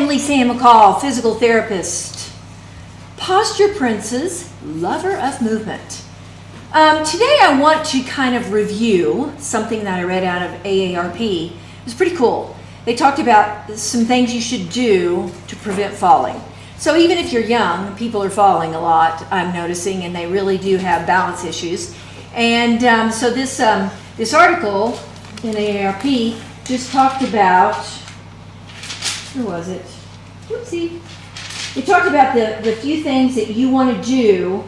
Lisa Ann McCall, physical therapist, posture princess, lover of movement. Today I want to kind of review something that I read out of AARP. It was pretty cool. They talked about some things you should do to prevent falling. So even if you're young, people are falling a lot, I'm noticing, and they really do have balance issues. And so this article in AARP just talked about, where was it? Whoopsie. It talked about the few things that you want to do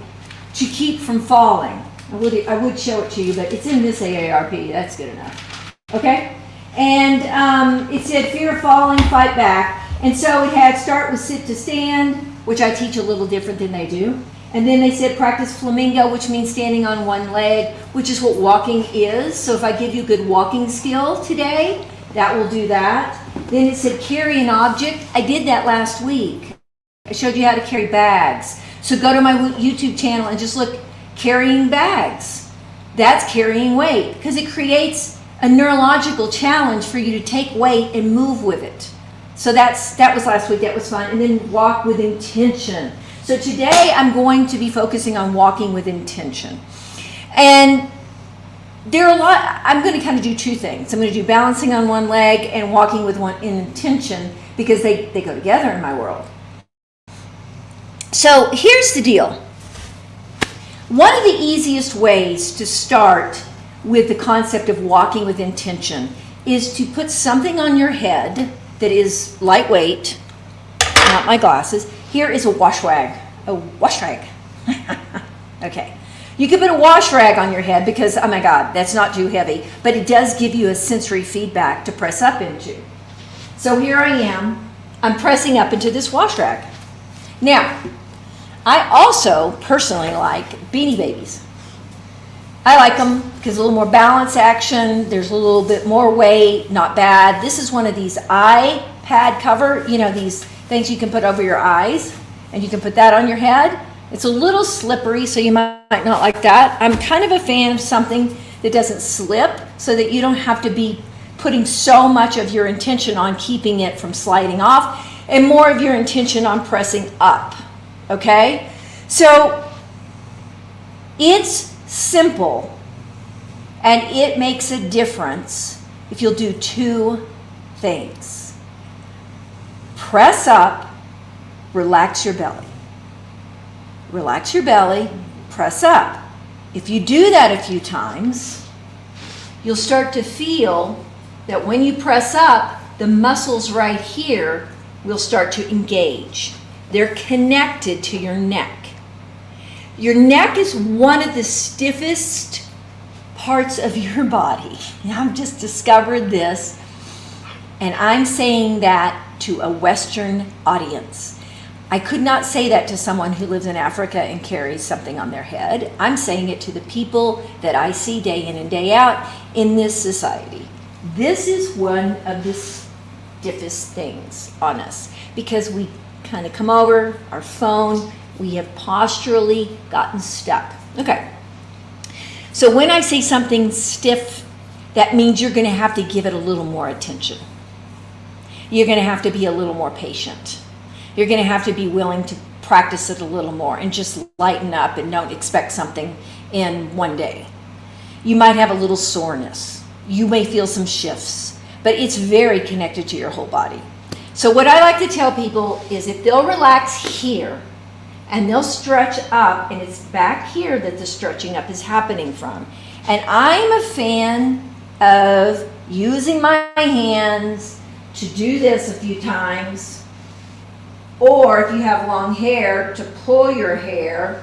to keep from falling. I would show it to you, but it's in this AARP. That's good enough. Okay? And it said, fear of falling, fight back. And so it had start with sit to stand, which I teach a little different than they do. And then they said practice flamingo, which means standing on one leg, which is what walking is. So if I give you good walking skill today, that will do that. Then it said carry an object. I did that last week. I showed you how to carry bags. So go to my YouTube channel and just look, carrying bags. That's carrying weight because it creates a neurological challenge for you to take weight and move with it. So that was last week. That was fun. And then walk with intention. So today I'm going to be focusing on walking with intention. And there are a lot, I'm going to kind of do two things. I'm going to do balancing on one leg and walking with one intention because they go together in my world. So here's the deal. One of the easiest ways to start with the concept of walking with intention is to put something on your head that is lightweight, not my glasses. Here is a wash rag. A wash rag. Okay. You can put a wash rag on your head because, oh my God, that's not too heavy, but it does give you a sensory feedback to press up into. So here I am. I'm pressing up into this wash rag. Now, I also personally like Beanie Babies. I like them because a little more balance action, there's a little bit more weight, not bad. This is one of these iPad cover, these things you can put over your eyes, and you can put that on your head. It's a little slippery, so you might not like that. I'm kind of a fan of something that doesn't slip so that you don't have to be putting so much of your intention on keeping it from sliding off and more of your intention on pressing up. Okay? So it's simple and it makes a difference if you'll do two things. Press up, relax your belly. Relax your belly, press up. If you do that a few times, you'll start to feel that when you press up, the muscles right here will start to engage. They're connected to your neck. Your neck is one of the stiffest parts of your body. I've just discovered this, and I'm saying that to a Western audience. I could not say that to someone who lives in Africa and carries something on their head. I'm saying it to the people that I see day in and day out in this society. This is one of the stiffest things on us because we kind of come over our phone. We have posturally gotten stuck. Okay. So when I say something stiff, that means you're going to have to give it a little more attention. You're going to have to be a little more patient. You're going to have to be willing to practice it a little more and just lighten up and don't expect something in one day. You might have a little soreness. You may feel some shifts, but it's very connected to your whole body. So what I like to tell people is if they'll relax here and they'll stretch up, and it's back here that the stretching up is happening from. And I'm a fan of using my hands to do this a few times. Or if you have long hair, to pull your hair.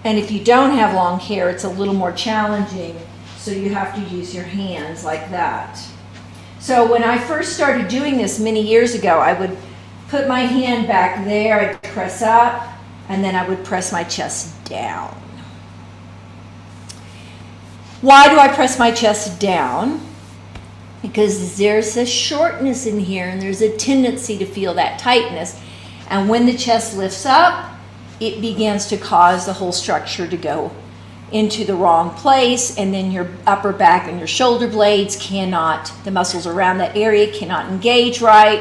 And if you don't have long hair, it's a little more challenging. So you have to use your hands like that. So when I first started doing this many years ago, I would put my hand back there, I'd press up, and then I would press my chest down. Why do I press my chest down? Because there's a shortness in here and there's a tendency to feel that tightness. And when the chest lifts up, it begins to cause the whole structure to go into the wrong place, and then your upper back and your shoulder blades cannot, the muscles around that area cannot engage right,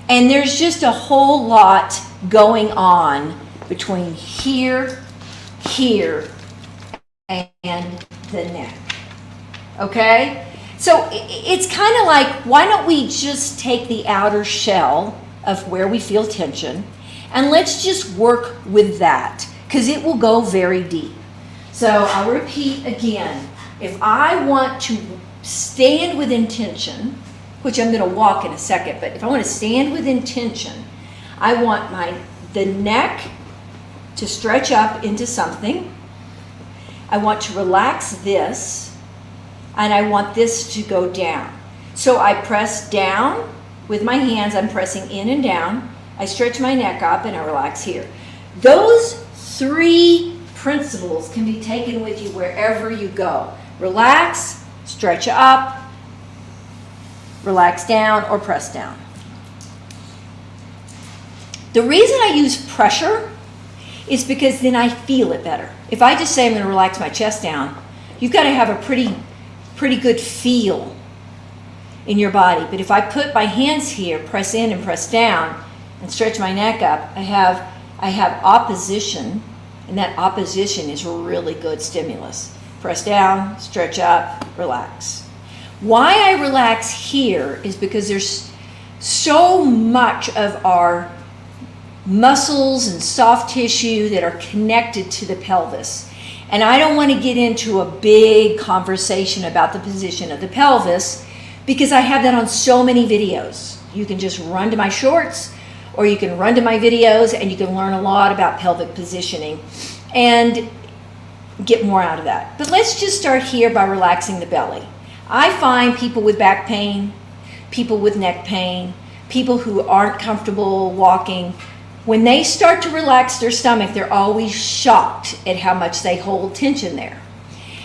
And there's just a whole lot going on between here, here, and the neck. Okay? So it's kind of like, why don't we just take the outer shell of where we feel tension, and let's just work with that, because it will go very deep. So I'll repeat again. If I want to stand with intention, which I'm going to walk in a second, but if I want to stand with intention, I want the neck to stretch up into something. I want to relax this, and I want this to go down. So I press down with my hands. I'm pressing in and down. I stretch my neck up, and I relax here. Those 3 principles can be taken with you wherever you go. Relax, stretch up, relax down, or press down. The reason I use pressure is because then I feel it better. If I just say I'm going to relax my chest down, you've got to have a pretty good feel in your body. But if I put my hands here, press in and press down, and stretch my neck up, I have opposition, and that opposition is really good stimulus. Press down, stretch up, relax. Why I relax here is because there's so much of our muscles and soft tissue that are connected to the pelvis. And I don't want to get into a big conversation about the position of the pelvis, because I have that on so many videos. You can just run to my shorts, or you can run to my videos, and you can learn a lot about pelvic positioning and get more out of that. But let's just start here by relaxing the belly. I find people with back pain, people with neck pain, people who aren't comfortable walking, when they start to relax their stomach, they're always shocked at how much they hold tension there.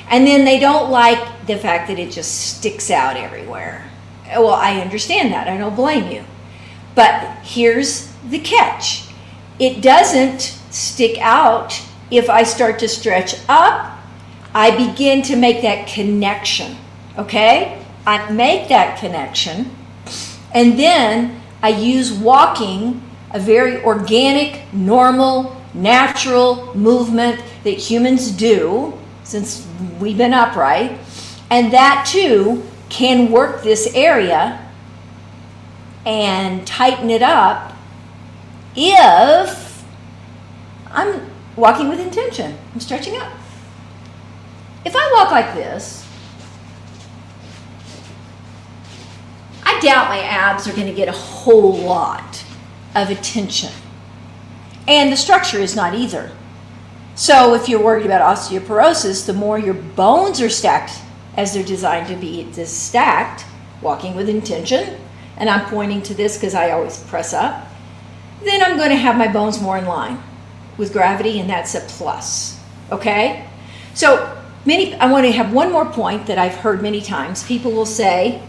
And then they don't like the fact that it just sticks out everywhere. Well, I understand that. I don't blame you. But here's the catch. It doesn't stick out if I start to stretch up. I begin to make that connection, okay? I make that connection, and then I use walking, a very organic, normal, natural movement that humans do since we've been upright, and that too can work this area and tighten it up if I'm walking with intention. I'm stretching up. If I walk like this, I doubt my abs are going to get a whole lot of attention. And the structure is not either. So if you're worried about osteoporosis, the more your bones are stacked as they're designed to be stacked, walking with intention, and I'm pointing to this because I always press up, then I'm going to have my bones more in line with gravity, and that's a plus, okay? So I want to have one more point that I've heard many times. People will say,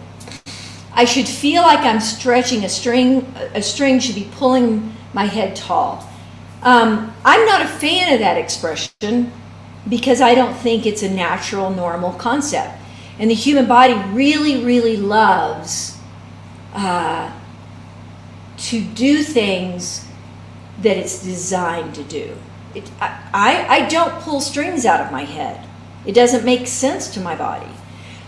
I should feel like I'm stretching a string should be pulling my head tall. I'm not a fan of that expression because I don't think it's a natural, normal concept. And the human body really, really loves to do things that it's designed to do. I don't pull strings out of my head. It doesn't make sense to my body.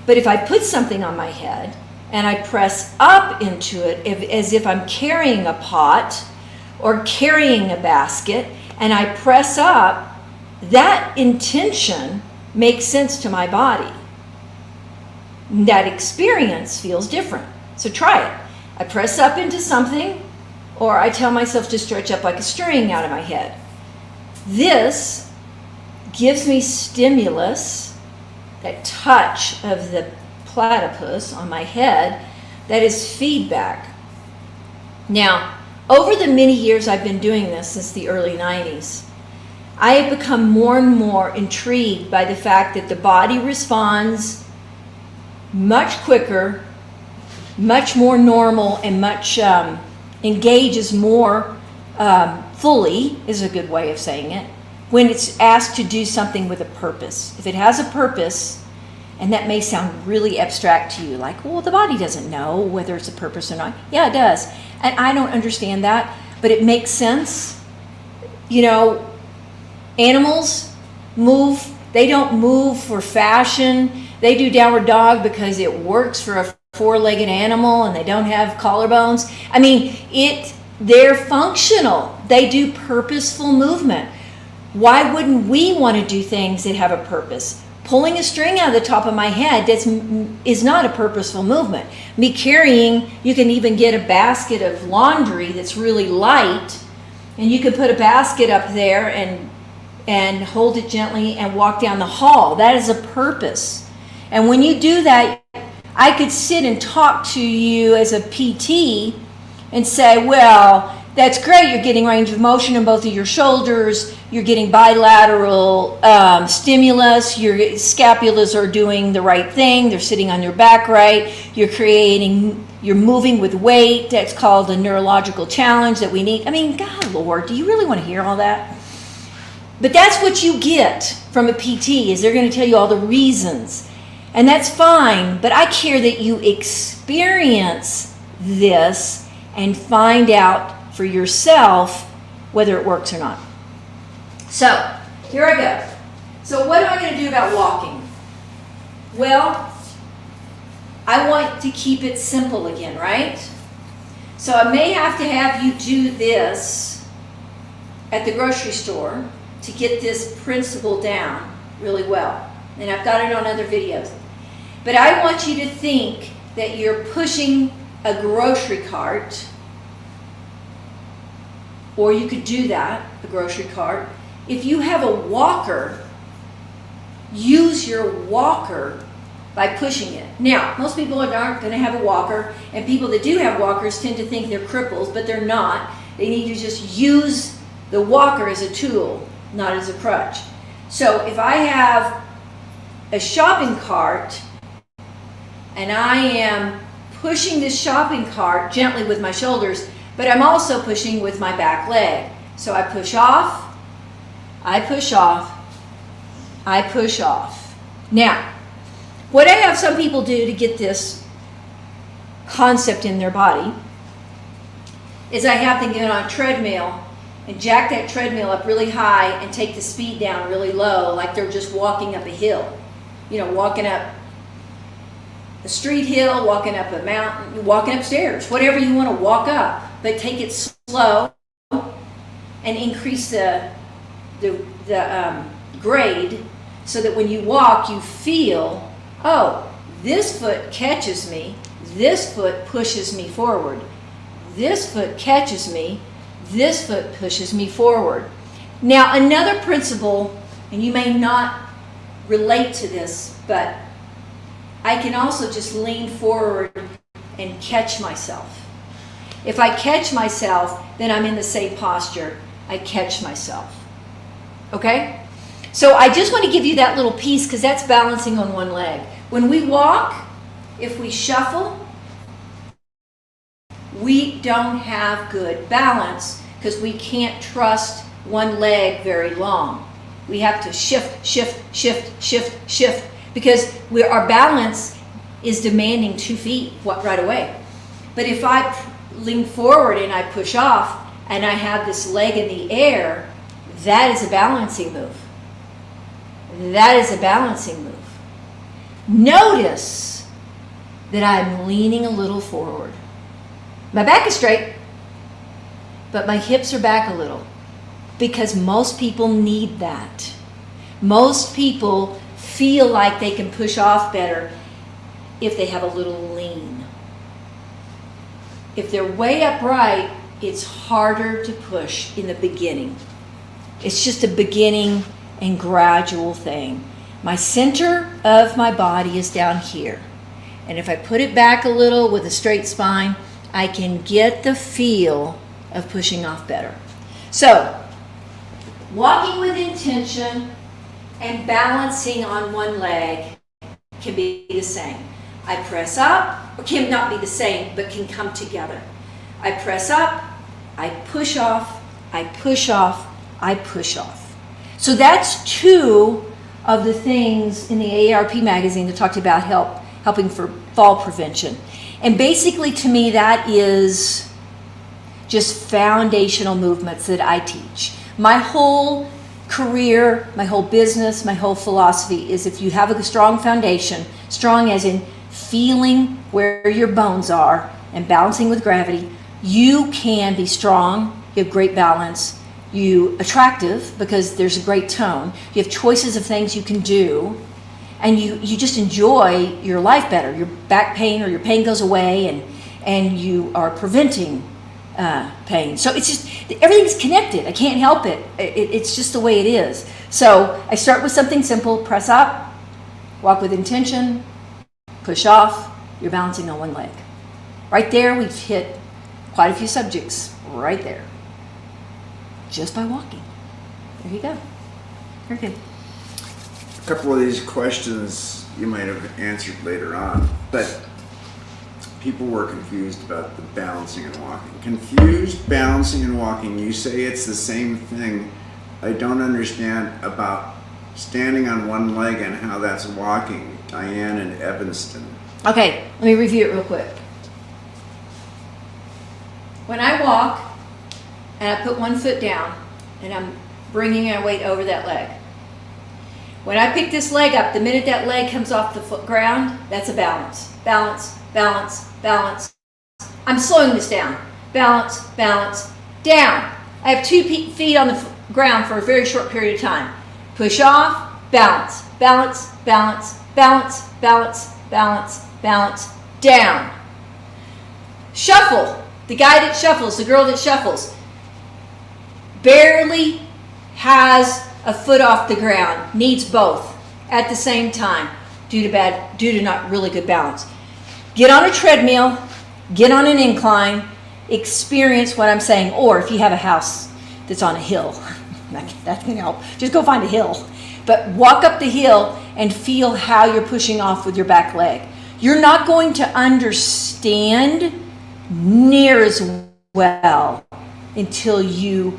But if I put something on my head and I press up into it as if I'm carrying a pot or carrying a basket, and I press up, that intention makes sense to my body. That experience feels different. So try it. I press up into something, or I tell myself to stretch up like a string out of my head. This gives me stimulus, that touch of the platypus on my head, that is feedback. Now, over the many years I've been doing this, since the early 90s, I have become more and more intrigued by the fact that the body responds much quicker, much more normal, and much engages more fully, is a good way of saying it, when it's asked to do something with a purpose. If it has a purpose, And that may sound really abstract to you, like, well, the body doesn't know whether it's a purpose or not. Yeah, it does. And I don't understand that, but it makes sense. You know, animals move. They don't move for fashion. They do downward dog because it works for a four-legged animal and they don't have collarbones. I mean, they're functional. They do purposeful movement. Why wouldn't we want to do things that have a purpose? Pulling a string out of the top of my head is not a purposeful movement. Me carrying, you can even get a basket of laundry that's really light, and you could put a basket up there and hold it gently and walk down the hall. That is a purpose. And when you do that, I could sit and talk to you as a PT and say, well, that's great. You're getting range of motion in both of your shoulders. You're getting bilateral stimulus. Your scapulas are doing the right thing. They're sitting on your back right. You're moving with weight. That's called a neurological challenge that we need. I mean, God, Lord, do you really want to hear all that? But that's what you get from a PT, is they're going to tell you all the reasons. And that's fine, but I care that you experience this and find out for yourself whether it works or not. So, here I go. So what am I going to do about walking? Well, I want to keep it simple again, right? So I may have to have you do this at the grocery store to get this principle down really well. And I've got it on other videos. But I want you to think that you're pushing a grocery cart, or you could do that, a grocery cart. If you have a walker, use your walker by pushing it. Now, most people aren't going to have a walker, and people that do have walkers tend to think they're cripples, but they're not. They need to just use the walker as a tool, not as a crutch. So if I have a shopping cart and I am pushing this shopping cart gently with my shoulders, but I'm also pushing with my back leg. So I push off, I push off, I push off. Now, what I have some people do to get this concept in their body is I have them get on a treadmill and jack that treadmill up really high and take the speed down really low, like they're just walking up a hill. You know, walking up a street hill, walking up a mountain, walking upstairs, whatever you want to walk up, but take it slow and increase the grade so that when you walk, you feel, oh, this foot catches me, this foot pushes me forward, this foot catches me, this foot pushes me forward. Now, another principle, and you may not relate to this, but I can also just lean forward and catch myself. If I catch myself, then I'm in the same posture. I catch myself. Okay? So I just want to give you that little piece because that's balancing on one leg. When we walk, if we shuffle, we don't have good balance because we can't trust one leg very long. We have to shift, shift, shift, shift, shift because our balance is demanding 2 feet right away. But if I lean forward and I push off and I have this leg in the air, that is a balancing move. That is a balancing move. Notice that I'm leaning a little forward. My back is straight, but my hips are back a little because most people need that. Most people feel like they can push off better if they have a little lean. If they're way upright, it's harder to push in the beginning. It's just a beginning and gradual thing. My center of my body is down here. And if I put it back a little with a straight spine, I can get the feel of pushing off better. So, walking with intention and balancing on one leg can be the same. I press up, or can not be the same, but can come together. I press up, I push off, I push off, I push off. So that's 2 of the things in the AARP magazine that talked about helping for fall prevention. And basically, to me, that is just foundational movements that I teach. My whole career, my whole business, my whole philosophy is if you have a strong foundation, strong as in feeling where your bones are and balancing with gravity, you can be strong, you have great balance, you attractive because there's a great tone, you have choices of things you can do, and you just enjoy your life better. Your back pain or your pain goes away, and you are preventing pain. So it's just, everything's connected. I can't help it. It's just the way it is. So I start with something simple: press up, walk with intention, push off. You're balancing on one leg. Right there, we've hit quite a few subjects right there, just by walking. There you go. Very good. A couple of these questions you might have answered later on, but people were confused about the balancing and walking. Confused, balancing, and walking. You say it's the same thing. I don't understand about standing on one leg and how that's walking. Diane in Evanston. Okay, let me review it real quick. When I walk and I put one foot down and I'm bringing my weight over that leg. When I pick this leg up, the minute that leg comes off the ground, that's a balance. Balance, balance, balance. I'm slowing this down. Balance, balance, down. I have 2 feet on the ground for a very short period of time. Push off, balance, balance, balance, balance, balance, balance, balance, down. Shuffle. The guy that shuffles, the girl that shuffles, barely has a foot off the ground, needs both at the same time due to not really good balance. Get on a treadmill, get on an incline, experience what I'm saying. Or if you have a house that's on a hill, that can help. Just go find a hill. But walk up the hill and feel how you're pushing off with your back leg. You're not going to understand near as well until you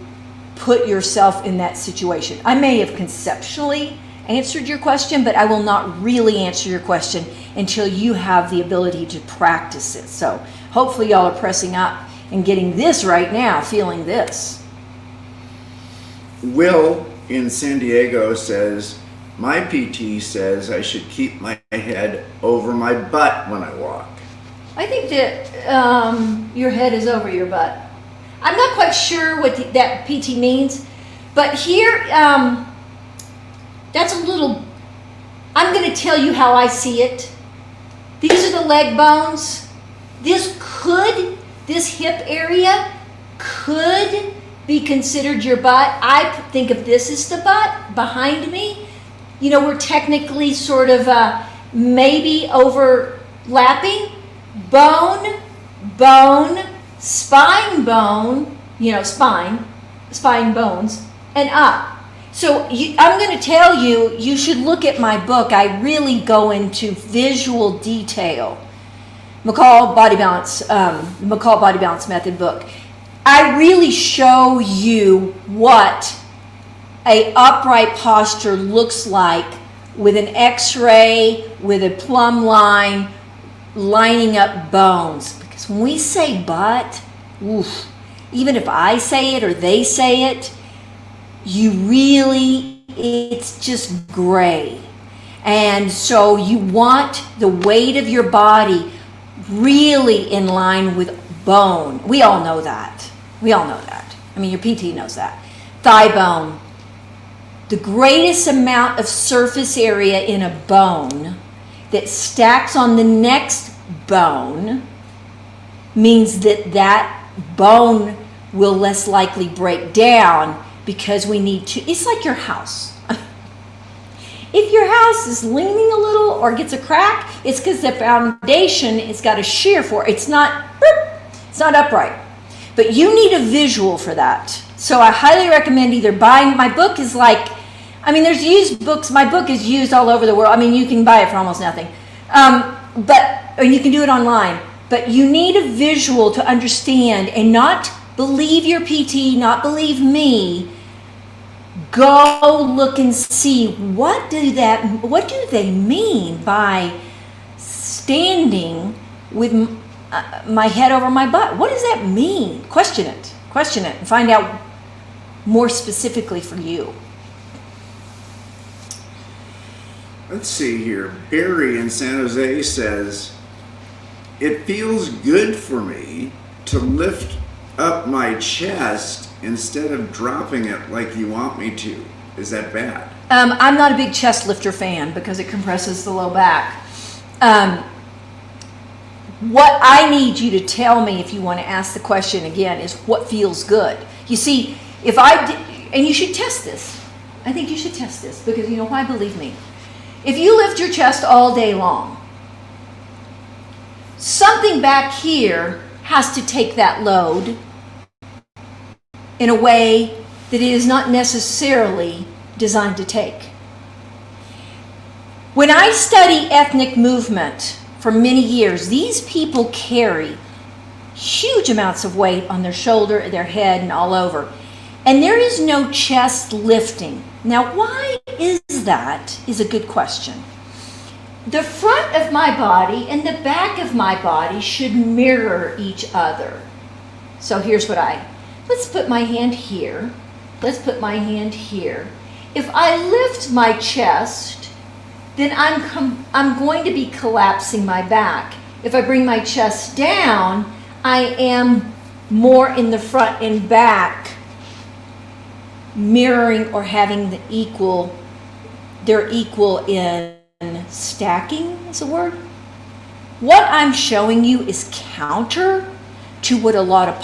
put yourself in that situation. I may have conceptually answered your question, but I will not really answer your question until you have the ability to practice it. So hopefully y'all are pressing up and getting this right now, feeling this. Will in San Diego says, my PT says I should keep my head over my butt when I walk. I think that your head is over your butt. I'm not quite sure what that PT means, but here, that's a little, I'm going to tell you how I see it. These are the leg bones. This hip area could be considered your butt. I think of this as the butt behind me. You know, we're technically sort of maybe overlapping. Bone, spine bone, spine bones, and up. So I'm going to tell you, you should look at my book. I really go into visual detail. McCall Body Balance Method book. I really show you what a upright posture looks like with an X-ray, with a plumb line, lining up bones. Because when we say butt, oof, even if I say it or they say it, it's just gray. And so you want the weight of your body really in line with bone. We all know that. I mean, your PT knows that. Thigh bone. The greatest amount of surface area in a bone that stacks on the next bone means that bone will less likely break down, because we need to, it's like your house. If your house is leaning a little or gets a crack, it's because the foundation it's got a shear for it. It's not upright. But you need a visual for that. So I highly recommend either buying, my book is like, I mean, there's used books, my book is used all over the world. I mean, you can buy it for almost nothing. Or you can do it online. But you need a visual to understand and not believe your PT, not believe me. Go look and see what do they mean by standing with my head over my butt. What does that mean? Question it, and find out more specifically for you. Let's see here. Barry in San Jose says, it feels good for me to lift up my chest instead of dropping it like you want me to. Is that bad? I'm not a big chest lifter fan because it compresses the low back. What I need you to tell me, if you want to ask the question again, is what feels good. You see, and you should test this. I think you should test this because you know why? Believe me. If you lift your chest all day long, something back here has to take that load in a way that it is not necessarily designed to take. When I study ethnic movement for many years, these people carry huge amounts of weight on their shoulder, their head, and all over. And there is no chest lifting. Now, why is that? Is a good question. The front of my body and the back of my body should mirror each other. So here's what let's put my hand here. Let's put my hand here. If I lift my chest, then I'm going to be collapsing my back. If I bring my chest down, I am more in the front and back, mirroring or having they're equal in stacking is a word. What I'm showing you is counter to what a lot of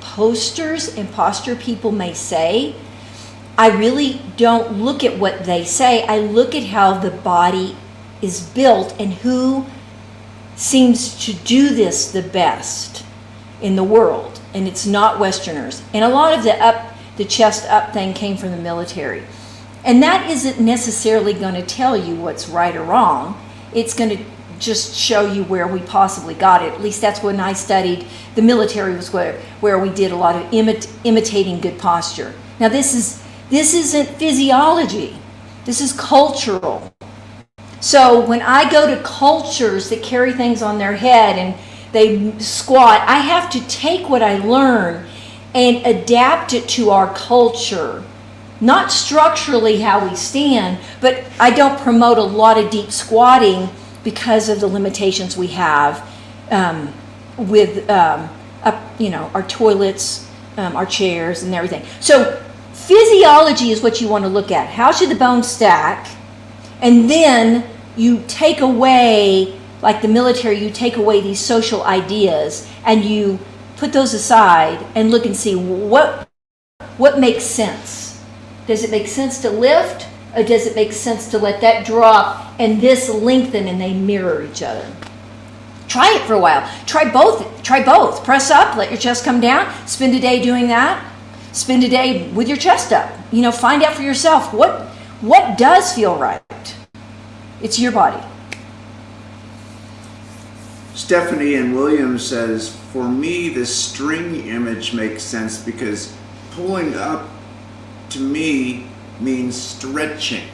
posters and posture people may say. I really don't look at what they say. I look at how the body is built and who seems to do this the best in the world. And it's not Westerners. And a lot of the chest up thing came from the military. And that isn't necessarily going to tell you what's right or wrong. It's going to just show you where we possibly got it. At least that's when I studied. The military was where we did a lot of imitating good posture. Now this isn't physiology. This is cultural. So when I go to cultures that carry things on their head and they squat, I have to take what I learn and adapt it to our culture. Not structurally how we stand, but I don't promote a lot of deep squatting because of the limitations we have with our toilets, our chairs, and everything. So physiology is what you want to look at. How should the bones stack? And then you take away, like the military, you take away these social ideas and you put those aside and look and see what makes sense. Does it make sense to lift, or does it make sense to let that drop and this lengthen and they mirror each other? Try it for a while. Try both. Press up, let your chest come down. Spend a day doing that. Spend a day with your chest up. Find out for yourself what does feel right. It's your body. Stephanie and Williams says, for me, the string image makes sense because pulling up to me means stretching.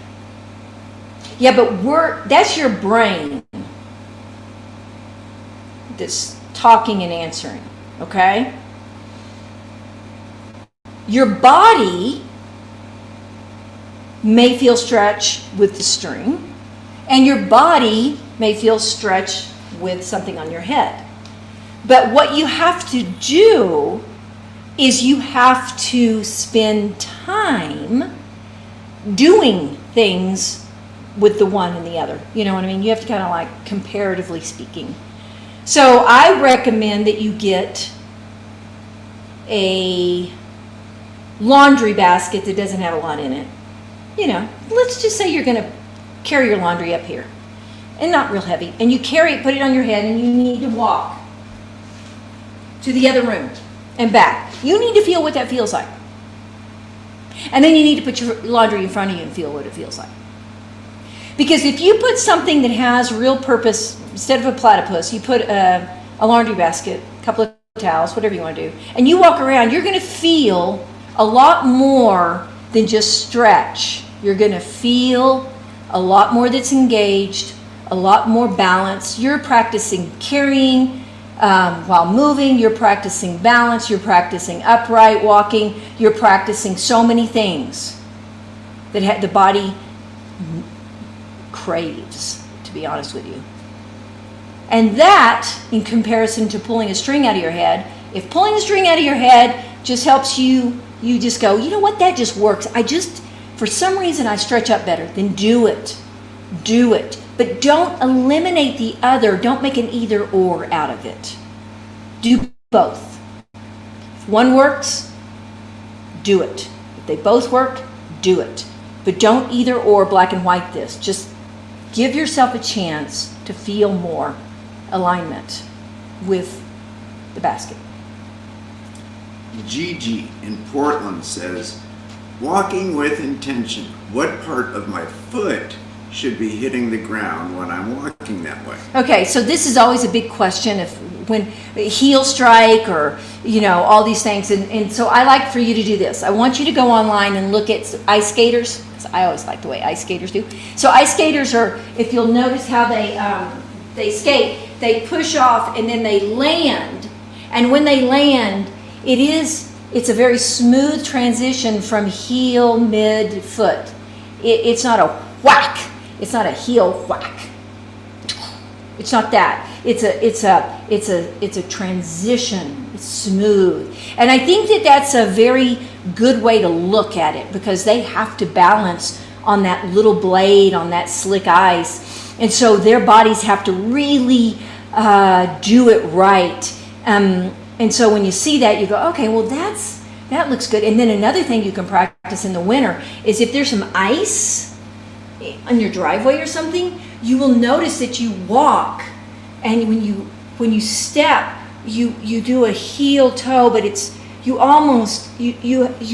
Yeah, but that's your brain that's talking and answering, okay? Your body may feel stretch with the string, and your body may feel stretch with something on your head. But what you have to do is you have to spend time doing things with the one and the other. You know what I mean? You have to kind of like comparatively speaking. So I recommend that you get a laundry basket that doesn't have a lot in it. Let's just say you're going to carry your laundry up here and not real heavy. And you carry it, put it on your head, and you need to walk to the other room and back. You need to feel what that feels like. And then you need to put your laundry in front of you and feel what it feels like. Because if you put something that has real purpose, instead of a platypus, you put a laundry basket, a couple of towels, whatever you want to do, and you walk around, you're going to feel a lot more than just stretch. You're going to feel a lot more that's engaged, a lot more balance. You're practicing carrying while moving. You're practicing balance. You're practicing upright walking. You're practicing so many things that the body craves, to be honest with you. And that, in comparison to pulling a string out of your head, if pulling a string out of your head just helps you just go, you know what, that just works. For some reason, I stretch up better. Then do it. Do it. But don't eliminate the other. Don't make an either or out of it. Do both. If one works, do it. If they both work, do it. But don't either or black and white this. Just give yourself a chance to feel more alignment with the basket. Gigi in Portland says, walking with intention. What part of my foot should be hitting the ground when I'm walking that way? Okay, so this is always a big question when heel strike or, all these things. And so I like for you to do this. I want you to go online and look at ice skaters. I always like the way ice skaters do. So ice skaters are, if you'll notice how they skate, they push off and then they land. And when they land, it's a very smooth transition from heel, mid, foot. It's not a whack. It's not a heel whack. It's not that. It's a transition. It's smooth. And I think that's a very good way to look at it, because they have to balance on that little blade, on that slick ice. And so their bodies have to really do it right. And so when you see that, you go, okay, well, that looks good. And then another thing you can practice in the winter is if there's some ice on your driveway or something, you will notice that you walk, and when you step, you do a heel toe, but you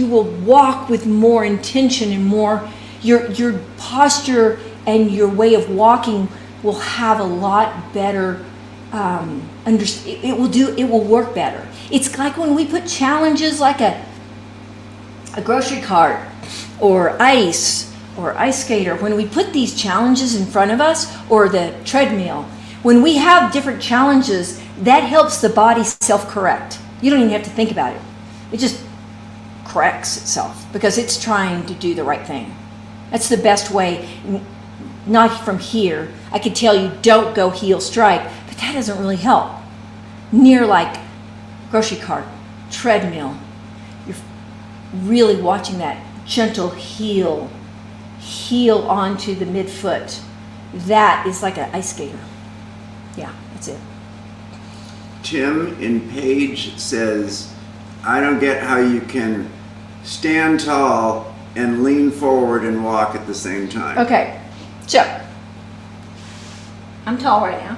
will walk with more intention and more. Your posture and your way of walking will have a lot better. It will work better. It's like when we put challenges like a grocery cart or ice skater, when we put these challenges in front of us, or the treadmill, when we have different challenges, that helps the body self-correct. You don't even have to think about it. It just corrects itself because it's trying to do the right thing. That's the best way. Not from here. I could tell you don't go heel strike, but that doesn't really help. Near like grocery cart, treadmill, you're really watching that gentle heel onto the midfoot. That is like an ice skater. Yeah, that's it. Tim in Page says, I don't get how you can stand tall and lean forward and walk at the same time. Okay, so I'm tall right now.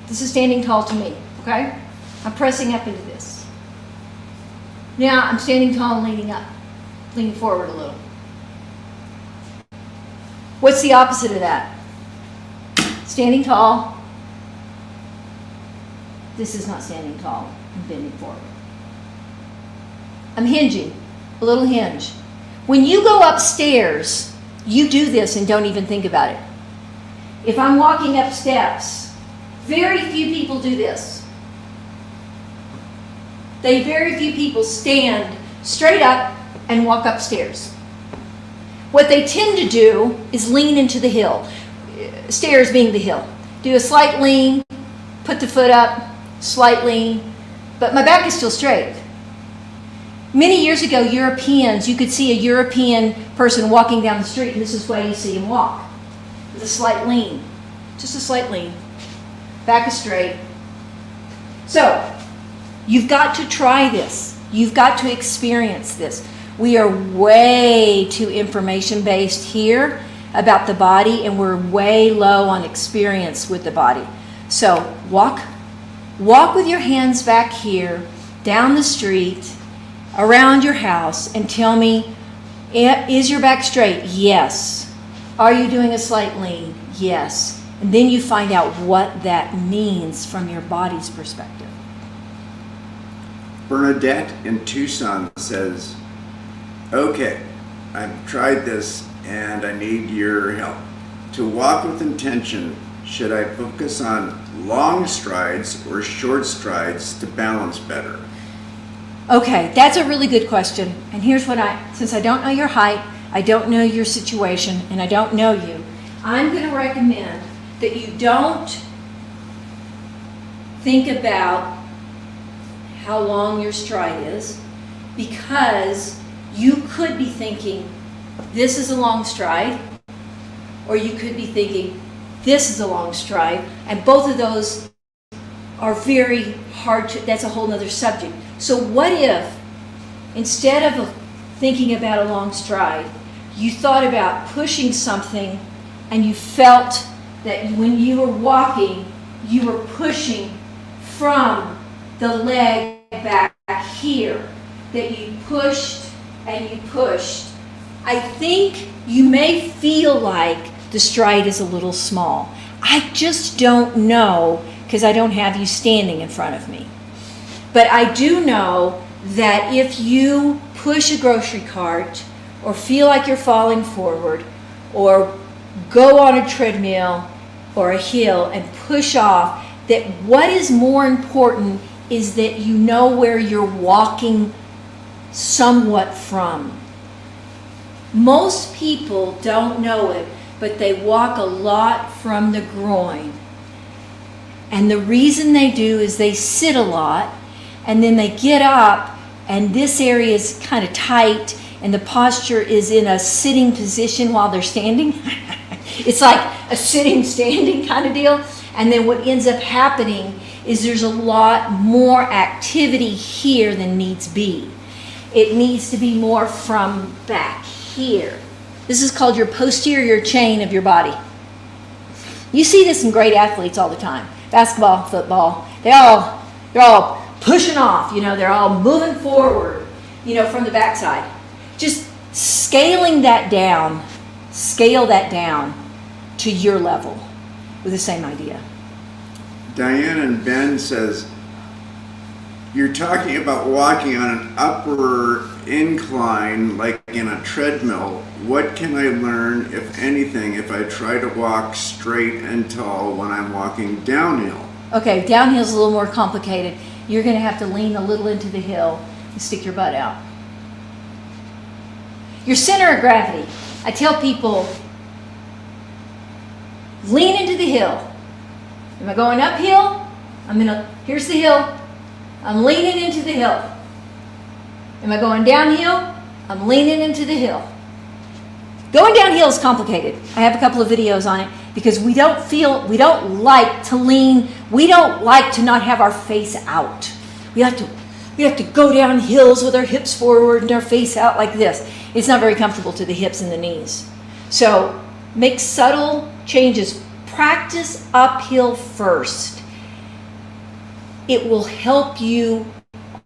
This is standing tall to me, okay? I'm pressing up into this. Now I'm standing tall and leaning forward a little. What's the opposite of that? Standing tall. This is not standing tall. I'm bending forward. I'm hinging, a little hinge. When you go upstairs, you do this and don't even think about it. If I'm walking up steps, very few people do this. Very few people stand straight up and walk upstairs. What they tend to do is lean into the hill, stairs being the hill. Do a slight lean, put the foot up, slight lean, but my back is still straight. Many years ago, Europeans, you could see a European person walking down the street, and this is why you see him walk. With a slight lean, just a slight lean. Back is straight. So, you've got to try this. You've got to experience this. We are way too information-based here about the body, and we're way low on experience with the body. So, walk with your hands back here, down the street, around your house, and tell me, is your back straight? Yes. Are you doing a slight lean? Yes. And then you find out what that means from your body's perspective. Bernadette in Tucson says, Okay, I've tried this and I need your help. To walk with intention, should I focus on long strides or short strides to balance better? Okay, that's a really good question. And here's what since I don't know your height, I don't know your situation, and I don't know you, I'm going to recommend that you don't think about how long your stride is, because you could be thinking, this is a long stride, or you could be thinking, this is a long stride, and both of those are very hard to, that's a whole nother subject. So what if, instead of thinking about a long stride, you thought about pushing something and you felt that when you were walking, you were pushing from the leg back here, that you pushed and you pushed. I think you may feel like the stride is a little small. I just don't know, because I don't have you standing in front of me. But I do know that if you push a grocery cart, or feel like you're falling forward, or go on a treadmill or a hill and push off, that what is more important is that you know where you're walking somewhat from. Most people don't know it, but they walk a lot from the groin. And the reason they do is they sit a lot, and then they get up, and this area is kind of tight, and the posture is in a sitting position while they're standing. It's like a sitting, standing kind of deal. And then what ends up happening is there's a lot more activity here than needs be. It needs to be more from back here. This is called your posterior chain of your body. You see this in great athletes all the time. Basketball, football, they're all pushing off, they're all moving forward, from the backside. Just scale that down to your level with the same idea. Diane and Ben says, you're talking about walking on an upper incline like in a treadmill. What can I learn, if anything, if I try to walk straight and tall when I'm walking downhill? Okay, downhill's a little more complicated. You're going to have to lean a little into the hill and stick your butt out. Your center of gravity. I tell people, lean into the hill. Am I going uphill? Here's the hill. I'm leaning into the hill. Am I going downhill? I'm leaning into the hill. Going downhill is complicated. I have a couple of videos on it, because we don't like to lean. We don't like to not have our face out. We have to go down hills with our hips forward and our face out like this. It's not very comfortable to the hips and the knees. So make subtle changes. Practice uphill first. It will help you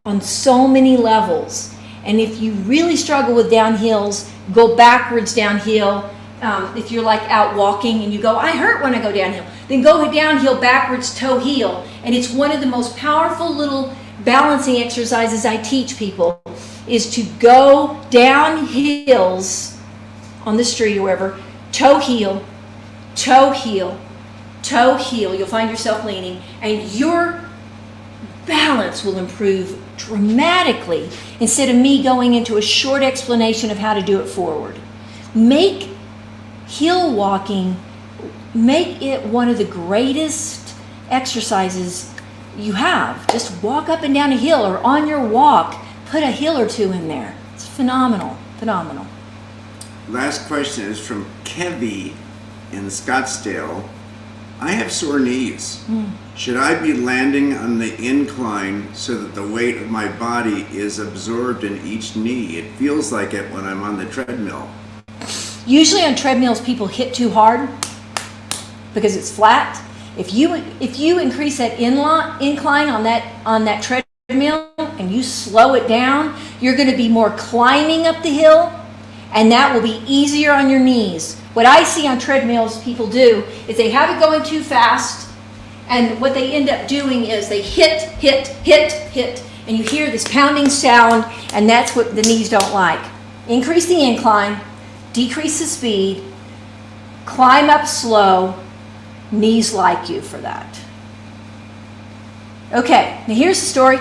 on so many levels. And if you really struggle with downhills, go backwards downhill. If you're like out walking and you go, I hurt when I go downhill, then go downhill backwards, toe heel. And it's one of the most powerful little balancing exercises I teach people, is to go down hills on the street or wherever, toe heel, toe heel, toe heel. You'll find yourself leaning, and your balance will improve dramatically, instead of me going into a short explanation of how to do it forward. Make hill walking, make it one of the greatest exercises you have. Just walk up and down a hill, or on your walk, put a hill or two in there. It's phenomenal. Last question is from Kevy in Scottsdale. I have sore knees. Should I be landing on the incline so that the weight of my body is absorbed in each knee? It feels like it when I'm on the treadmill. Usually on treadmills, people hit too hard because it's flat. If you increase that incline on that treadmill and you slow it down, you're going to be more climbing up the hill, and that will be easier on your knees. What I see on treadmills people do is they have it going too fast, and what they end up doing is they hit, and you hear this pounding sound, and that's what the knees don't like. increase the incline, decrease the speed, climb up slow. Knees like you for that. Okay, now here's the story.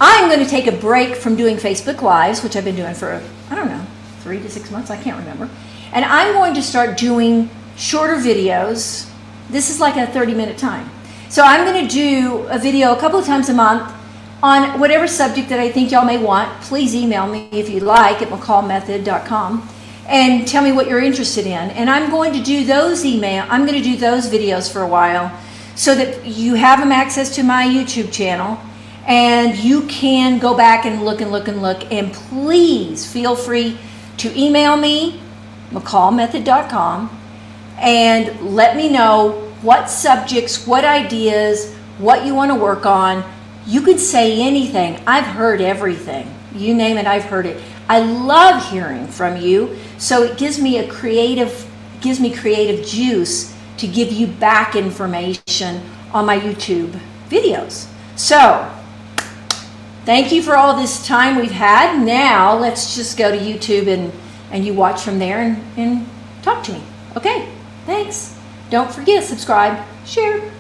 I'm going to take a break from doing Facebook Lives, which I've been doing for, I don't know, 3 to 6 months, I can't remember. And I'm going to start doing shorter videos. This is like a 30-minute time. So I'm going to do a video a couple of times a month on whatever subject that I think y'all may want. Please email me if you like at McCallMethod.com and tell me what you're interested in. And I'm going to do those videos for a while so that you have them access to my YouTube channel and you can go back and look. And please feel free to email me, McCallMethod.com, and let me know what subjects, what ideas, what you want to work on. You can say anything. I've heard everything. You name it, I've heard it. I love hearing from you, so it gives me creative juice to give you back information on my YouTube videos. So, thank you for all this time we've had. Now, let's just go to YouTube and you watch from there and talk to me. Okay, thanks. Don't forget, subscribe, share.